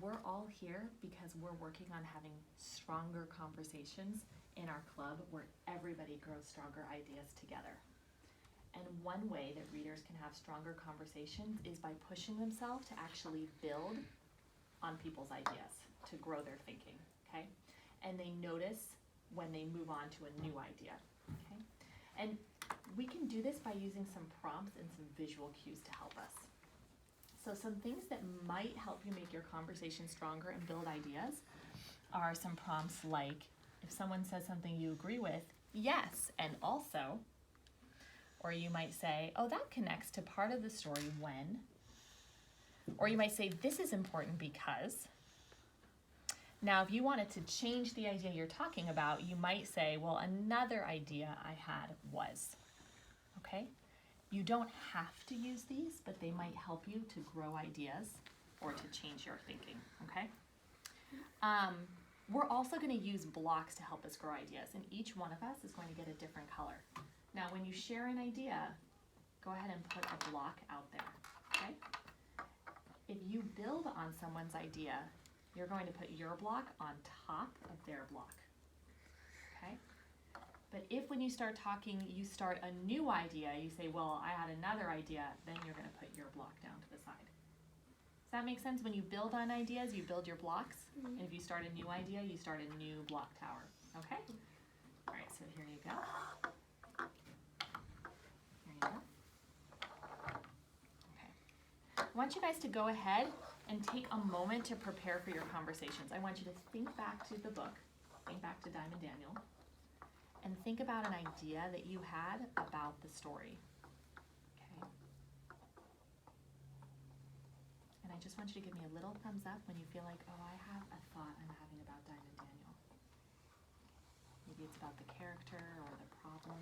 we're all here because we're working on having stronger conversations in our club where everybody grows stronger ideas together. And one way that readers can have stronger conversations is by pushing themselves to actually build on people's ideas, to grow their thinking, okay? And they notice when they move on to a new idea, okay? And we can do this by using some prompts and some visual cues to help us. So some things that might help you make your conversation stronger and build ideas are some prompts like, if someone says something you agree with, yes, and also, or you might say, oh, that connects to part of the story when, or you might say, this is important because. Now, if you wanted to change the idea you're talking about, you might say, well, another idea I had was, okay? You don't have to use these, but they might help you to grow ideas or to change your thinking, okay? We're also gonna use blocks to help us grow ideas, and each one of us is going to get a different color. Now, when you share an idea, go ahead and put a block out there, okay? If you build on someone's idea, you're going to put your block on top of their block, okay? But if when you start talking, you start a new idea, you say, well, I had another idea, then you're gonna put your block down to the side. Does that make sense? When you build on ideas, you build your blocks, and if you start a new idea, you start a new block tower, okay? All right, so here you go. Here you go. Okay. I want you guys to go ahead and take a moment to prepare for your conversations. I want you to think back to the book, think back to Diamond Daniel, and think about an idea that you had about the story, okay? And I just want you to give me a little thumbs up when you feel like, oh, I have a thought I'm having about Diamond Daniel. Maybe it's about the character or the problem.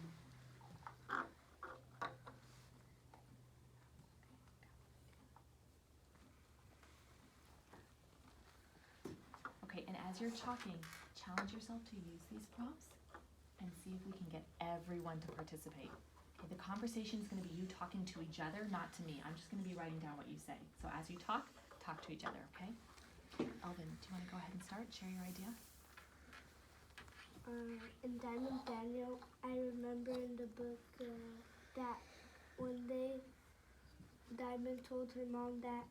Okay, and as you're talking, challenge yourself to use these prompts and see if we can get everyone to participate. Okay, the conversation is going to be you talking to each other, not to me. I'm just going to be writing down what you say. So as you talk to each other, okay? Elvin, do you want to go ahead and start? Share your idea? In Diamond Daniel, I remember in the book that one day Diamond told her mom that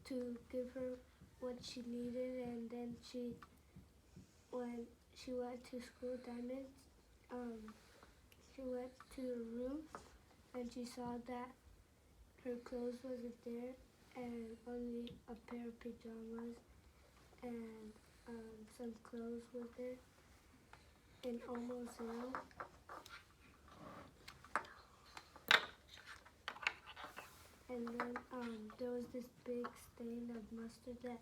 to give her what she needed, and then when she went to school, Diamond, she went to her room and she saw that her clothes wasn't there and only a pair of pajamas and some clothes was there and almost zero. And then there was this big stain of mustard that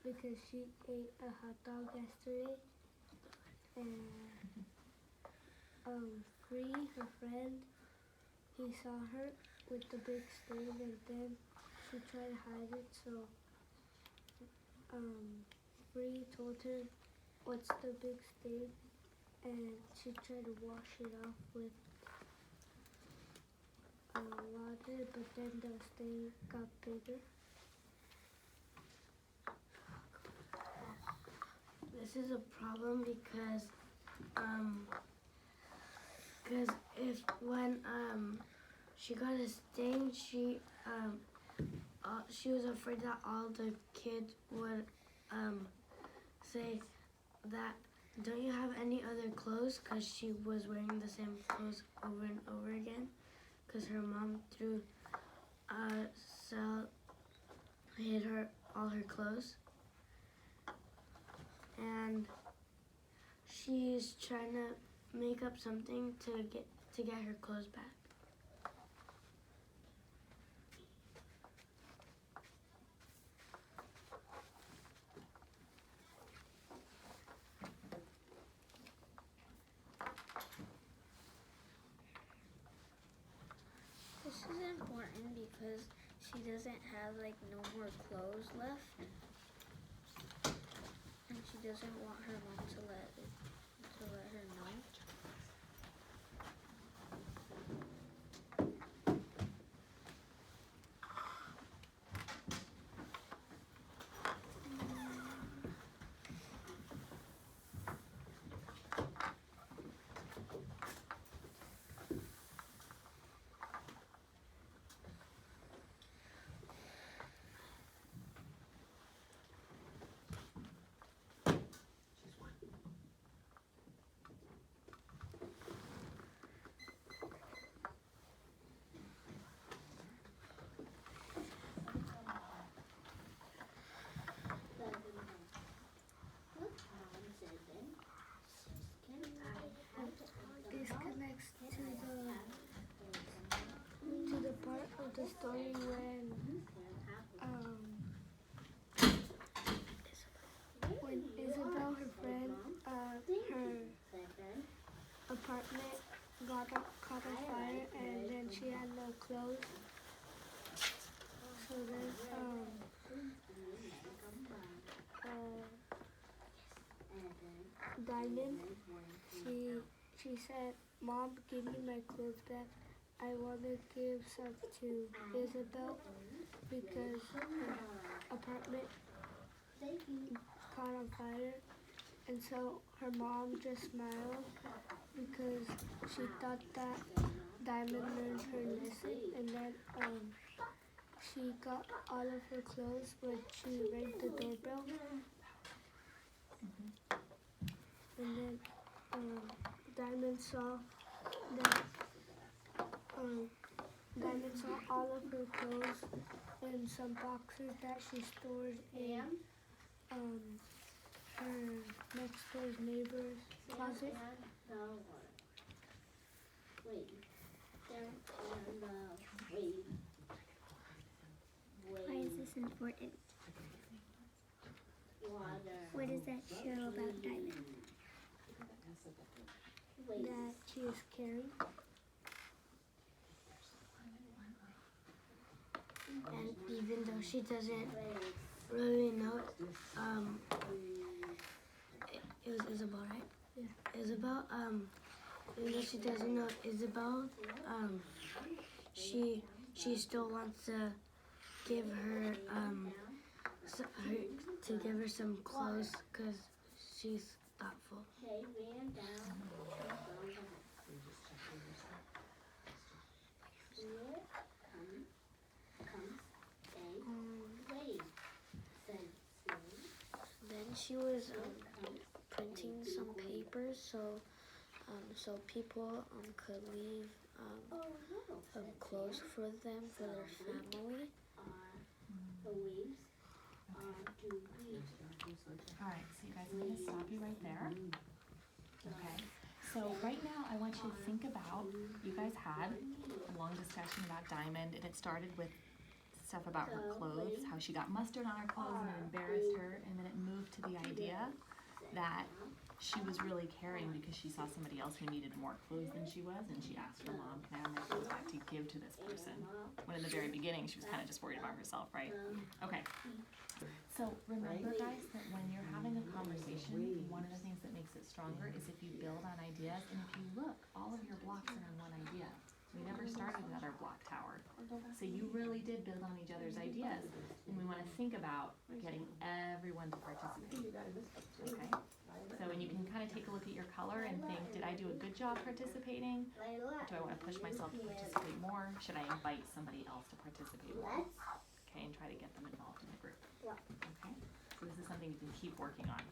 because she ate a hot dog yesterday, and Free, her friend, he saw her with the big stain, and then she tried to hide it, so Free told her what's the big stain, and she tried to wash it off with water, but then the stain got bigger. This is a problem because if when she got a stain, she was afraid that all the kids would say that, don't you have any other clothes? Because she was wearing the same clothes over and over again. Because her mom threw hid all her clothes, and she's trying to make up something to get her clothes back. This is important because she doesn't have no more clothes left, and she doesn't want her mom to let her know. Diamond, she said, "Mom, give me my clothes back. I want to give some to Isabel because her apartment caught on fire." And so her mom just smiled because she thought that Diamond learned her lesson. And then she got all of her clothes when she rang the doorbell. And then Diamond saw that Diamond saw all of her clothes in some boxes that she stored in her next door's neighbor's closet. Why is this important? What does that show about Diamond? That she is caring. And even though she doesn't really know, it was Isabel, right? Yeah. Isabel, even though she doesn't know Isabel, she still wants to give her, give her some clothes because she's thoughtful. Then she was printing some papers so people could leave clothes for them for their family. Alright, so you guys, I'm gonna stop you right there. Okay, so right now I want you to think about, you guys had a long discussion about Diamond, and it started with stuff about her clothes, how she got mustard on her clothes and it embarrassed her, and then it moved to the idea that she was really caring because she saw somebody else who needed more clothes than she was, and she asked her mom, "Can I have my clothes back to give to this person?" When in the very beginning she was kind of just worried about herself, right? Okay. So remember, guys, that when you're having a conversation, one of the things that makes it stronger is if you build on ideas, and if you look, all of your blocks are in one idea. We never started another block tower. So you really did build on each other's ideas, and we want to think about getting everyone to participate. Okay? So when you can kind of take a look at your color and think, did I do a good job participating? Do I want to push myself to participate more? Should I invite somebody else to participate more? Okay, and try to get them involved in the group. Okay? So this is something you can keep working on.